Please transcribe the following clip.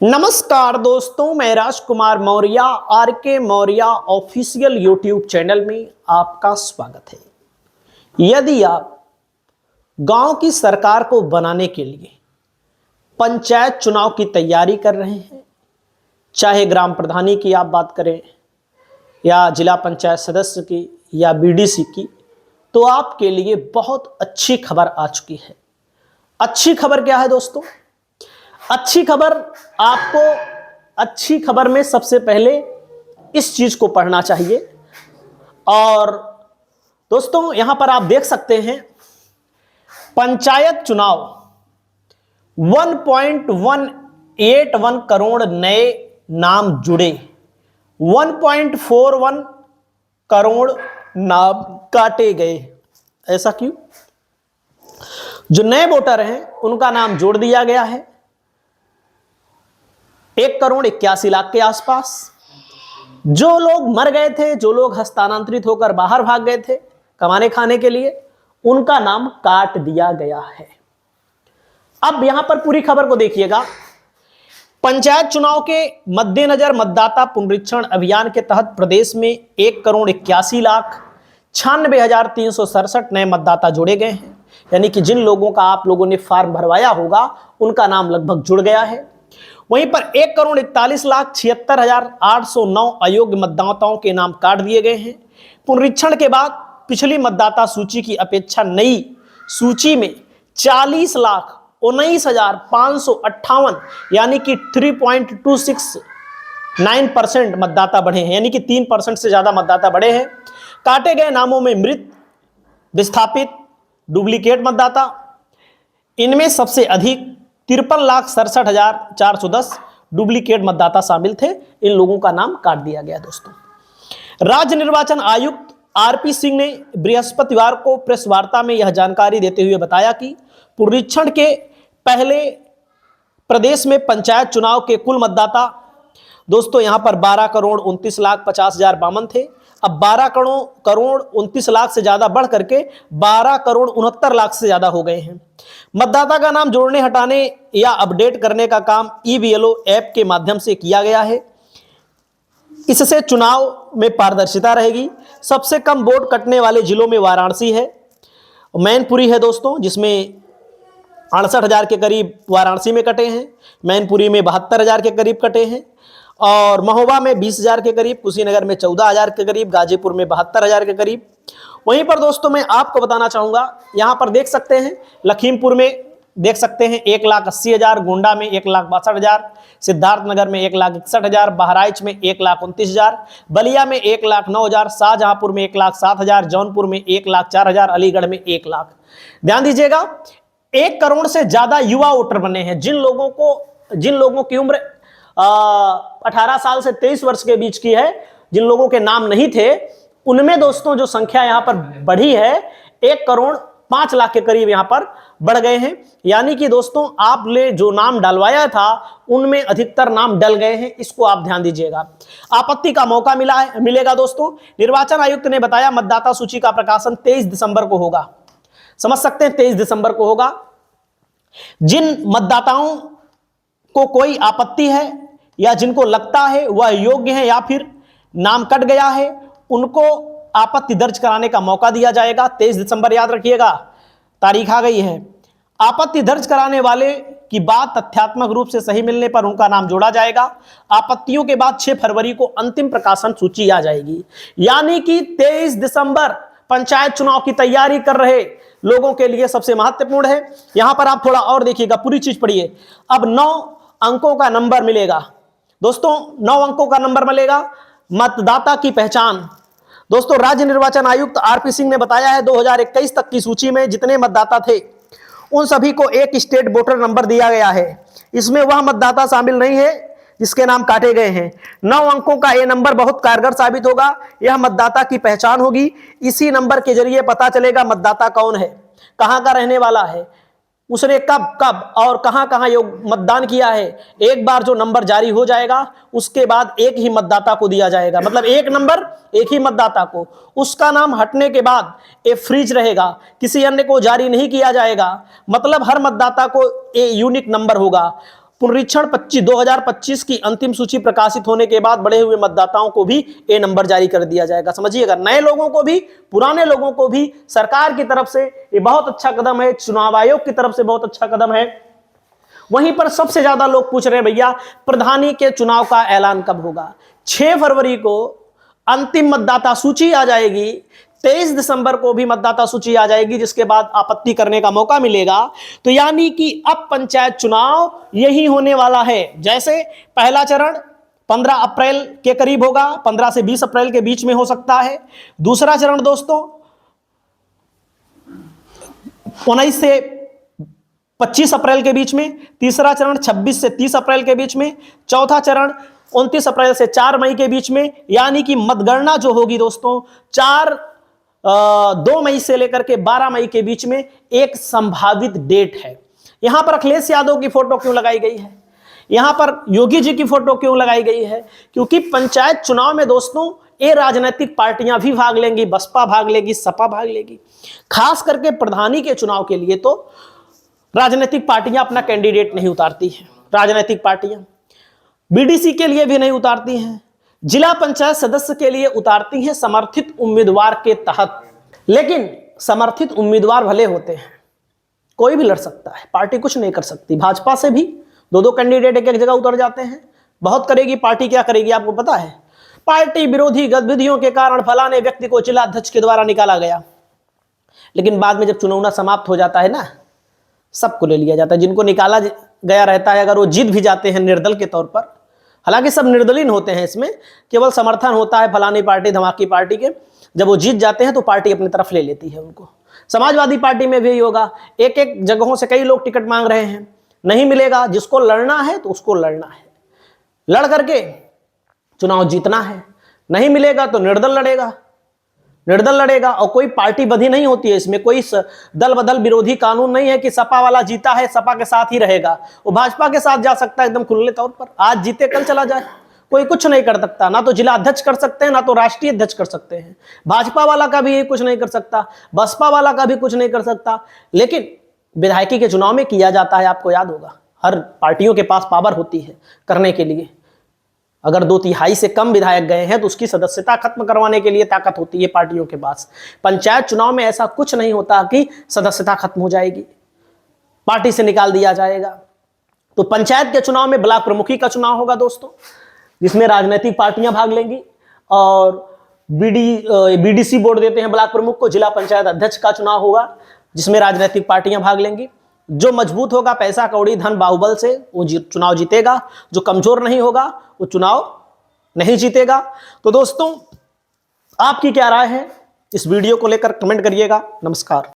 नमस्कार दोस्तों, मैं राजकुमार मौर्य आर के मौर्य ऑफिशियल यूट्यूब चैनल में आपका स्वागत है। यदि आप गांव की सरकार को बनाने के लिए पंचायत चुनाव की तैयारी कर रहे हैं, चाहे ग्राम प्रधानी की आप बात करें या जिला पंचायत सदस्य की या बीडीसी की, तो आपके लिए बहुत अच्छी खबर आ चुकी है। अच्छी खबर क्या है दोस्तों? अच्छी खबर में सबसे पहले इस चीज को पढ़ना चाहिए। और दोस्तों यहां पर आप देख सकते हैं, पंचायत चुनाव 1.181 करोड़ नए नाम जुड़े, 1.41 करोड़ नाम काटे गए। ऐसा क्यों? जो नए वोटर हैं उनका नाम जोड़ दिया गया है 1,81,00,000 के आसपास। जो लोग मर गए थे, जो लोग हस्तांतरित होकर बाहर भाग गए थे कमाने खाने के लिए, उनका नाम काट दिया गया है। अब यहां पर पूरी खबर को देखिएगा। पंचायत चुनाव के मद्देनजर मतदाता पुनरीक्षण अभियान के तहत प्रदेश में 1,81,96,367 नए मतदाता जोड़े गए हैं। यानी कि जिन लोगों का आप लोगों ने फॉर्म भरवाया होगा उनका नाम लगभग जुड़ गया है। वहीं पर 1,41,76,809 अयोग्य मतदाताओं के नाम काट दिए गए हैं। पुनरीक्षण के बाद पिछली मतदाता सूची की अपेक्षा नई सूची में 40,19,558 यानी कि 3.269% मतदाता बढ़े हैं, यानी कि 3% से ज्यादा मतदाता बढ़े हैं। काटे गए नामों में मृत, विस्थापित, डुप्लीकेट मतदाता, इनमें सबसे अधिक 53,67,410 डुप्लीकेट मतदाता शामिल थे। इन लोगों का नाम काट दिया गया। दोस्तों, राज्य निर्वाचन आयुक्त आरपी सिंह ने बृहस्पतिवार को प्रेस वार्ता में यह जानकारी देते हुए बताया कि पुनरीक्षण के पहले प्रदेश में पंचायत चुनाव के कुल मतदाता दोस्तों यहां पर 12,29,50,52 थे। अब 12,29,00,000 से ज्यादा बढ़ करके 12,69,00,000 से ज्यादा हो गए हैं। मतदाता का नाम जोड़ने, हटाने या अपडेट करने का काम ईबीएलओ ऐप के माध्यम से किया गया है। इससे चुनाव में पारदर्शिता रहेगी। सबसे कम वोट कटने वाले जिलों में वाराणसी है, मैनपुरी है दोस्तों, जिसमें 68,000 के करीब वाराणसी में कटे हैं। मैनपुरी में 72,000 के करीब कटे हैं, और महोबा में 20,000 के करीब, कुशीनगर में 14,000 के करीब, गाजीपुर में 72,000 के करीब। वहीं पर दोस्तों मैं आपको बताना चाहूंगा, यहां पर देख सकते हैं लखीमपुर में देख सकते हैं 1,80,000, गोंडा में 1,62,000, सिद्धार्थनगर में 1,61,000, बहराइच में 1,29,000, बलिया में 1,09,000, शाहजहांपुर में 1,07,000, जौनपुर में 1,04,000, अलीगढ़ में 1,00,000। ध्यान दीजिएगा, 1 करोड़ से ज्यादा युवा वोटर बने हैं। जिन लोगों की उम्र 18 साल से 23 वर्ष के बीच की है, जिन लोगों के नाम नहीं थे, उनमें दोस्तों जो संख्या यहां पर बढ़ी है 1,05,00,000 के करीब यहां पर बढ़ गए हैं। यानी कि दोस्तों आपने जो नाम डलवाया था उनमें अधिकतर नाम डल गए हैं। इसको आप ध्यान दीजिएगा। आपत्ति का मौका मिलेगा दोस्तों। निर्वाचन आयुक्त ने बताया मतदाता सूची का प्रकाशन 23 दिसंबर को होगा। समझ सकते हैं, 23 दिसंबर को होगा। जिन मतदाताओं को कोई आपत्ति है या जिनको लगता है वह योग्य है या फिर नाम कट गया है, उनको आपत्ति दर्ज कराने का मौका दिया जाएगा। 23 दिसंबर याद रखिएगा, तारीख आ गई है। आपत्ति दर्ज कराने वाले की बात तथ्यात्मक रूप से सही मिलने पर उनका नाम जोड़ा जाएगा। आपत्तियों के बाद 6 फरवरी को अंतिम प्रकाशन सूची आ जाएगी। यानी कि 23 दिसंबर पंचायत चुनाव की तैयारी कर रहे लोगों के लिए सबसे महत्वपूर्ण है। यहां पर आप थोड़ा और देखिएगा, पूरी चीज पढ़िए। अब 9 अंकों का नंबर मिलेगा दोस्तों, 9 अंकों का नंबर मिलेगा। मतदाता की पहचान दोस्तों, राज्य निर्वाचन आयुक्त आरपी सिंह ने बताया है 2021 तक की सूची में जितने मतदाता थे उन सभी को एक स्टेट वोटर नंबर दिया गया है। इसमें वह मतदाता शामिल नहीं है जिसके नाम काटे गए हैं। 9 अंकों का यह नंबर बहुत कारगर साबित होगा। यह मतदाता की पहचान होगी। इसी नंबर के जरिए पता चलेगा मतदाता कौन है, कहां का रहने वाला है, उसने कब और कहां मतदान किया है। एक बार जो नंबर जारी हो जाएगा उसके बाद एक ही मतदाता को दिया जाएगा, मतलब एक नंबर एक ही मतदाता को। उसका नाम हटने के बाद ये फ्रीज रहेगा, किसी अन्य को जारी नहीं किया जाएगा। मतलब हर मतदाता को ये यूनिक नंबर होगा। पुनरीक्षण 2025 की अंतिम सूची प्रकाशित होने के बाद बढ़े हुए मतदाताओं को भी ए नंबर जारी कर दिया जाएगा। समझिएगा, नए लोगों को भी, पुराने लोगों को भी सरकार की तरफ से ये बहुत अच्छा कदम है, चुनाव आयोग की तरफ से बहुत अच्छा कदम है। वहीं पर सबसे ज्यादा लोग पूछ रहे हैं, भैया प्रधानी के चुनाव का ऐलान कब होगा? 6 फरवरी को अंतिम मतदाता सूची आ जाएगी, 23 दिसंबर को भी मतदाता सूची आ जाएगी, जिसके बाद आपत्ति करने का मौका मिलेगा। तो यानी कि अब पंचायत चुनाव यही होने वाला है। जैसे पहला चरण 15 अप्रैल के करीब होगा, 15 से 20 अप्रैल के बीच में हो सकता है। दूसरा चरण दोस्तों 19 से 25 अप्रैल के बीच में, तीसरा चरण 26 से 30 अप्रैल के बीच में, चौथा चरण 29 अप्रैल से 4 मई के बीच में। यानी कि मतगणना जो होगी दोस्तों 2 मई से लेकर के 12 मई के बीच में एक संभावित डेट है। यहां पर अखिलेश यादव की फोटो क्यों लगाई गई है, यहां पर योगी जी की फोटो क्यों लगाई गई है? क्योंकि पंचायत चुनाव में दोस्तों ये राजनीतिक पार्टियां भी भाग लेंगी, बसपा भाग लेगी, सपा भाग लेगी। खास करके प्रधानी के चुनाव के लिए तो राजनीतिक पार्टियां अपना कैंडिडेट नहीं उतारती हैं, राजनीतिक पार्टियां बीडीसी के लिए भी नहीं उतारती हैं, जिला पंचायत सदस्य के लिए उतारती हैं समर्थित उम्मीदवार के तहत। लेकिन समर्थित उम्मीदवार भले होते हैं, कोई भी लड़ सकता है, पार्टी कुछ नहीं कर सकती। भाजपा से भी 2-2 कैंडिडेट एक जगह उतर जाते हैं। बहुत करेगी पार्टी, क्या करेगी आपको पता है? पार्टी विरोधी गतिविधियों के कारण फलाने व्यक्ति को जिला अध्यक्ष के द्वारा निकाला गया, लेकिन बाद में जब चुनाव समाप्त हो जाता है ना, सबको ले लिया जाता है। जिनको निकाला गया रहता है, अगर वो जीत भी जाते हैं निर्दल के तौर पर, हालांकि सब निर्दलीन होते हैं, इसमें केवल समर्थन होता है फलानी पार्टी धमाकी पार्टी के, जब वो जीत जाते हैं तो पार्टी अपनी तरफ ले लेती है उनको। समाजवादी पार्टी में भी यही होगा, एक एक जगहों से कई लोग टिकट मांग रहे हैं, नहीं मिलेगा, जिसको लड़ना है तो उसको लड़ना है, लड़ करके चुनाव जीतना है, नहीं मिलेगा तो निर्दल लड़ेगा, निर्दल लड़ेगा। और कोई पार्टी बंधी नहीं होती है इसमें, कोई दल बदल विरोधी कानून नहीं है कि सपा वाला जीता है सपा के साथ ही रहेगा, वो भाजपा के साथ जा सकता है एकदम खुले तौर पर, आज जीते कल चला जाए, कोई कुछ नहीं कर सकता। ना तो जिला अध्यक्ष कर सकते हैं, ना तो राष्ट्रीय अध्यक्ष कर सकते हैं। भाजपा वाला का भी कुछ नहीं कर सकता, बसपा वाला का भी कुछ नहीं कर सकता। लेकिन विधायकी के चुनाव में किया जाता है, आपको याद होगा, हर पार्टियों के पास पावर होती है करने के लिए। अगर 2/3 से कम विधायक गए हैं तो उसकी सदस्यता खत्म करवाने के लिए ताकत होती है पार्टियों के पास। पंचायत चुनाव में ऐसा कुछ नहीं होता कि सदस्यता खत्म हो जाएगी, पार्टी से निकाल दिया जाएगा। तो पंचायत के चुनाव में ब्लॉक प्रमुखी का चुनाव होगा दोस्तों, जिसमें राजनीतिक पार्टियां भाग लेंगी, और बीडीसी बोर्ड देते हैं ब्लॉक प्रमुख को। जिला पंचायत अध्यक्ष का चुनाव होगा, जिसमें राजनीतिक पार्टियां भाग लेंगी। जो मजबूत होगा पैसा कौड़ी धन बाहुबल से, वो चुनाव जीतेगा, जो कमजोर नहीं होगा वो चुनाव नहीं जीतेगा। तो दोस्तों आपकी क्या राय है इस वीडियो को लेकर, कमेंट करिएगा। नमस्कार।